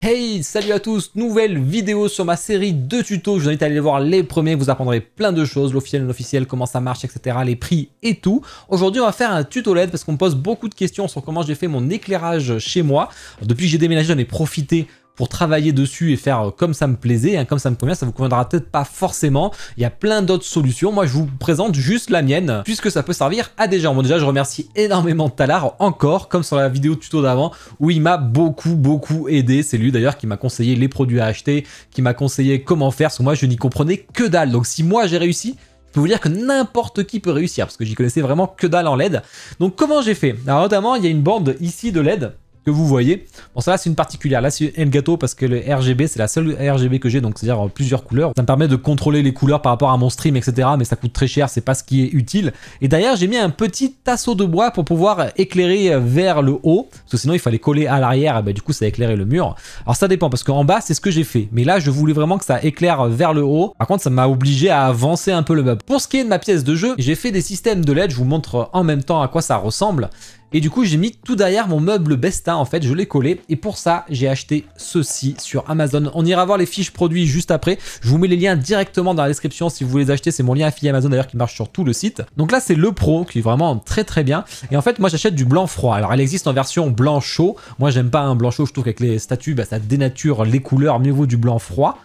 Hey, salut à tous, nouvelle vidéo sur ma série de tutos. Je vous invite à aller voir les premiers, vous apprendrez plein de choses, l'officiel, l'officiel, comment ça marche, etc., les prix et tout. Aujourd'hui, on va faire un tuto LED parce qu'on me pose beaucoup de questions sur comment j'ai fait mon éclairage chez moi. Depuis que j'ai déménagé, j'en ai profité pour travailler dessus et faire comme ça me plaisait, hein, comme ça me convient. Ça vous conviendra peut-être pas forcément. Il y a plein d'autres solutions. Moi, je vous présente juste la mienne, puisque ça peut servir à des gens. Bon, déjà, je remercie énormément Talar, encore, comme sur la vidéo tuto d'avant, où il m'a beaucoup aidé. C'est lui d'ailleurs qui m'a conseillé les produits à acheter, qui m'a conseillé comment faire, parce que moi, je n'y comprenais que dalle. Donc, si moi, j'ai réussi, je peux vous dire que n'importe qui peut réussir, parce que j'y connaissais vraiment que dalle en LED. Donc, comment j'ai fait? Alors, notamment, il y a une bande ici de LED que vous voyez. Bon, ça là c'est une particulière, là c'est Elgato parce que le RGB c'est la seule RGB que j'ai, donc c'est à dire plusieurs couleurs. Ça me permet de contrôler les couleurs par rapport à mon stream, etc. Mais ça coûte très cher, c'est pas ce qui est utile. Et derrière j'ai mis un petit tasseau de bois pour pouvoir éclairer vers le haut, parce que sinon il fallait coller à l'arrière, et ben, du coup ça éclairait le mur. Alors ça dépend, parce qu'en bas c'est ce que j'ai fait, mais là je voulais vraiment que ça éclaire vers le haut. Par contre ça m'a obligé à avancer un peu le meuble. Pour ce qui est de ma pièce de jeu, j'ai fait des systèmes de LED, je vous montre en même temps à quoi ça ressemble. Et du coup, j'ai mis tout derrière mon meuble Besta, en fait, je l'ai collé. Et pour ça, j'ai acheté ceci sur Amazon. On ira voir les fiches produits juste après. Je vous mets les liens directement dans la description si vous voulez les acheter. C'est mon lien affilié Amazon d'ailleurs qui marche sur tout le site. Donc là, c'est le Pro qui est vraiment très bien. Et en fait, moi, j'achète du blanc froid. Alors, elle existe en version blanc chaud. Moi, j'aime pas un blanc chaud. Je trouve qu'avec les statues, bah, ça dénature les couleurs. Mieux vaut du blanc froid.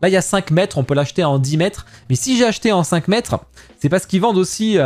Là, il y a 5 mètres. On peut l'acheter en 10 mètres. Mais si j'ai acheté en 5 mètres, c'est parce qu'ils vendent aussi...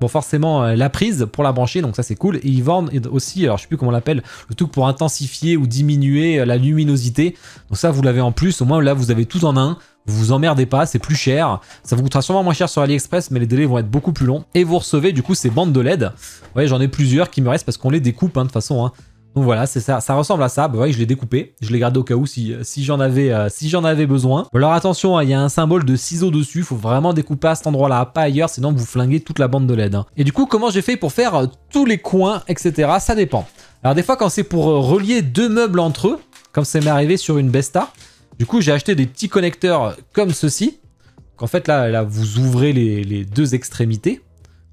Bon, forcément, la prise pour la brancher, donc ça c'est cool. Et ils vendent aussi, alors je sais plus comment on l'appelle, le truc pour intensifier ou diminuer la luminosité. Donc ça, vous l'avez en plus. Au moins, là, vous avez tout en un. Vous vous emmerdez pas, c'est plus cher. Ça vous coûtera sûrement moins cher sur AliExpress, mais les délais vont être beaucoup plus longs. Et vous recevez du coup ces bandes de LED. Ouais, j'en ai plusieurs qui me restent parce qu'on les découpe, hein, de toute façon. Hein. Donc voilà, c'est ça, ça ressemble à ça. Bah ouais, je l'ai découpé, je l'ai gardé au cas où si j'en avais besoin. Alors attention, il y a un symbole de ciseaux dessus, il faut vraiment découper à cet endroit-là, pas ailleurs, sinon vous flinguez toute la bande de LED. Hein. Et du coup, comment j'ai fait pour faire tous les coins, etc. Ça dépend. Alors des fois, quand c'est pour relier deux meubles entre eux, comme ça m'est arrivé sur une Besta, du coup j'ai acheté des petits connecteurs comme ceci. Donc en fait là vous ouvrez les deux extrémités.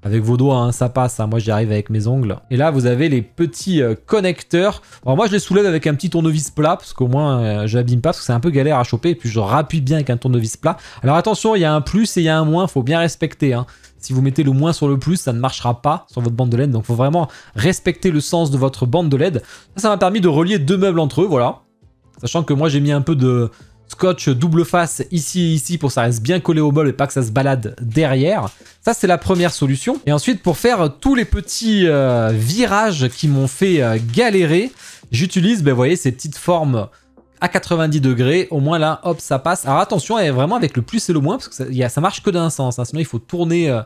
Avec vos doigts, hein, ça passe, hein. Moi j'y arrive avec mes ongles. Et là vous avez les petits connecteurs. Alors moi je les soulève avec un petit tournevis plat, parce qu'au moins j'abîme pas, parce que c'est un peu galère à choper. Et puis je rappuie bien avec un tournevis plat. Alors attention, il y a un plus et il y a un moins, faut bien respecter. Hein. Si vous mettez le moins sur le plus, ça ne marchera pas sur votre bande de LED. Donc il faut vraiment respecter le sens de votre bande de LED. Ça m'a permis de relier deux meubles entre eux, voilà. Sachant que moi j'ai mis un peu de scotch double face ici et ici pour que ça reste bien collé au bol et pas que ça se balade derrière. Ça c'est la première solution. Et ensuite pour faire tous les petits virages qui m'ont fait galérer, j'utilise, ben, vous voyez, ces petites formes à 90 degrés. Au moins là, hop, ça passe. Alors attention, et vraiment avec le plus et le moins, parce que ça marche que d'un sens. Hein, sinon il faut tourner...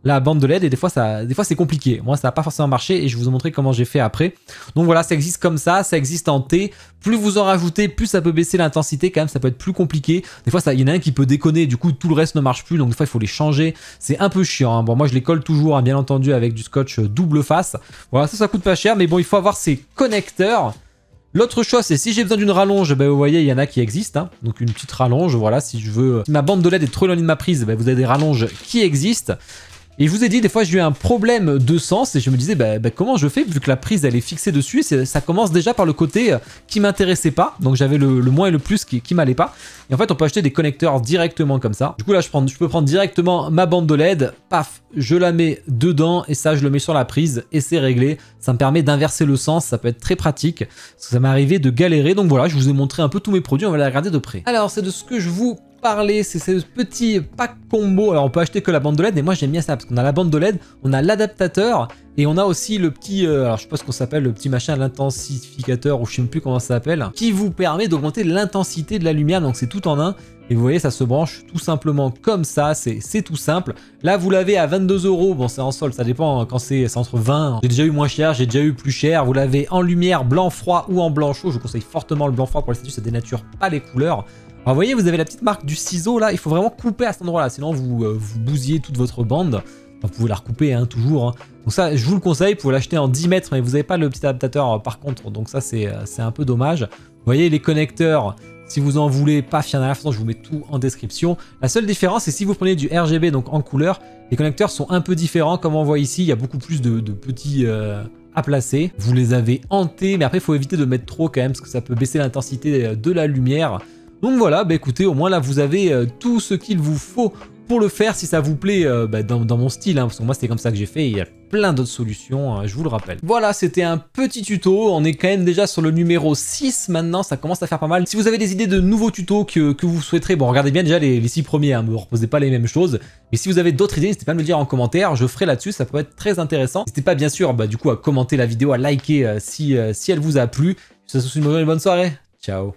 la bande de LED et des fois c'est compliqué. Moi ça n'a pas forcément marché et je vais vous montrer comment j'ai fait après. Donc voilà, ça existe comme ça existe en T. Plus vous en rajoutez, plus ça peut baisser l'intensité quand même, ça peut être plus compliqué. Des fois il y en a un qui peut déconner, du coup tout le reste ne marche plus, donc des fois il faut les changer. C'est un peu chiant. Hein. Bon, moi je les colle toujours, hein, bien entendu, avec du scotch double face. Voilà, ça coûte pas cher, mais bon, il faut avoir ces connecteurs. L'autre chose, c'est si j'ai besoin d'une rallonge, ben, vous voyez, il y en a qui existent. Hein. Donc une petite rallonge, voilà, si je veux... Si ma bande de LED est trop éloignée de ma prise, ben, vous avez des rallonges qui existent. Et je vous ai dit, des fois j'ai eu un problème de sens et je me disais, comment je fais vu que la prise elle est fixée dessus, ça commence déjà par le côté qui m'intéressait pas, donc j'avais le moins et le plus qui m'allait pas. Et en fait on peut acheter des connecteurs directement comme ça. Du coup là je peux prendre directement ma bande de LED, paf, je la mets dedans et ça je le mets sur la prise et c'est réglé. Ça me permet d'inverser le sens, ça peut être très pratique, parce que ça m'est arrivé de galérer. Donc voilà, je vous ai montré un peu tous mes produits, on va les regarder de près. Alors c'est de ce que je vous parler, c'est ce petit pack combo. Alors on peut acheter que la bande de LED, mais moi j'aime bien ça parce qu'on a la bande de LED, on a l'adaptateur et on a aussi le petit, alors je sais pas ce qu'on s'appelle, le petit machin, l'intensificateur ou je sais même plus comment ça s'appelle, qui vous permet d'augmenter l'intensité de la lumière. Donc c'est tout en un. Et vous voyez, ça se branche tout simplement comme ça, c'est tout simple. Là, vous l'avez à 22 €, bon c'est en solde, ça dépend quand c'est entre 20. J'ai déjà eu moins cher, j'ai déjà eu plus cher. Vous l'avez en lumière blanc froid ou en blanc chaud. Je vous conseille fortement le blanc froid pour les statues, ça dénature pas les couleurs. Alors vous voyez, vous avez la petite marque du ciseau là, il faut vraiment couper à cet endroit-là, sinon vous bousillez toute votre bande. Enfin, vous pouvez la recouper, hein, toujours. Hein. Donc ça, je vous le conseille, vous pouvez l'acheter en 10 mètres, mais vous n'avez pas le petit adaptateur par contre, donc ça c'est un peu dommage. Vous voyez les connecteurs, si vous en voulez, paf, il y en a là, de toute façon je vous mets tout en description. La seule différence, c'est si vous prenez du RGB, donc en couleur, les connecteurs sont un peu différents, comme on voit ici, il y a beaucoup plus de petits à placer. Vous les avez hantés, mais après il faut éviter de mettre trop quand même parce que ça peut baisser l'intensité de la lumière. Donc voilà, bah écoutez, au moins là vous avez tout ce qu'il vous faut pour le faire si ça vous plaît dans mon style, hein, parce que moi c'était comme ça que j'ai fait, et il y a plein d'autres solutions, je vous le rappelle. Voilà, c'était un petit tuto, on est quand même déjà sur le numéro 6 maintenant, ça commence à faire pas mal. Si vous avez des idées de nouveaux tutos que vous souhaiterez, bon regardez bien déjà les 6 premiers, hein, ne me reposez pas les mêmes choses, mais si vous avez d'autres idées, n'hésitez pas à me le dire en commentaire, je ferai là-dessus, ça peut être très intéressant. N'hésitez pas bien sûr du coup à commenter la vidéo, à liker si elle vous a plu. Je vous souhaite une bonne soirée, ciao.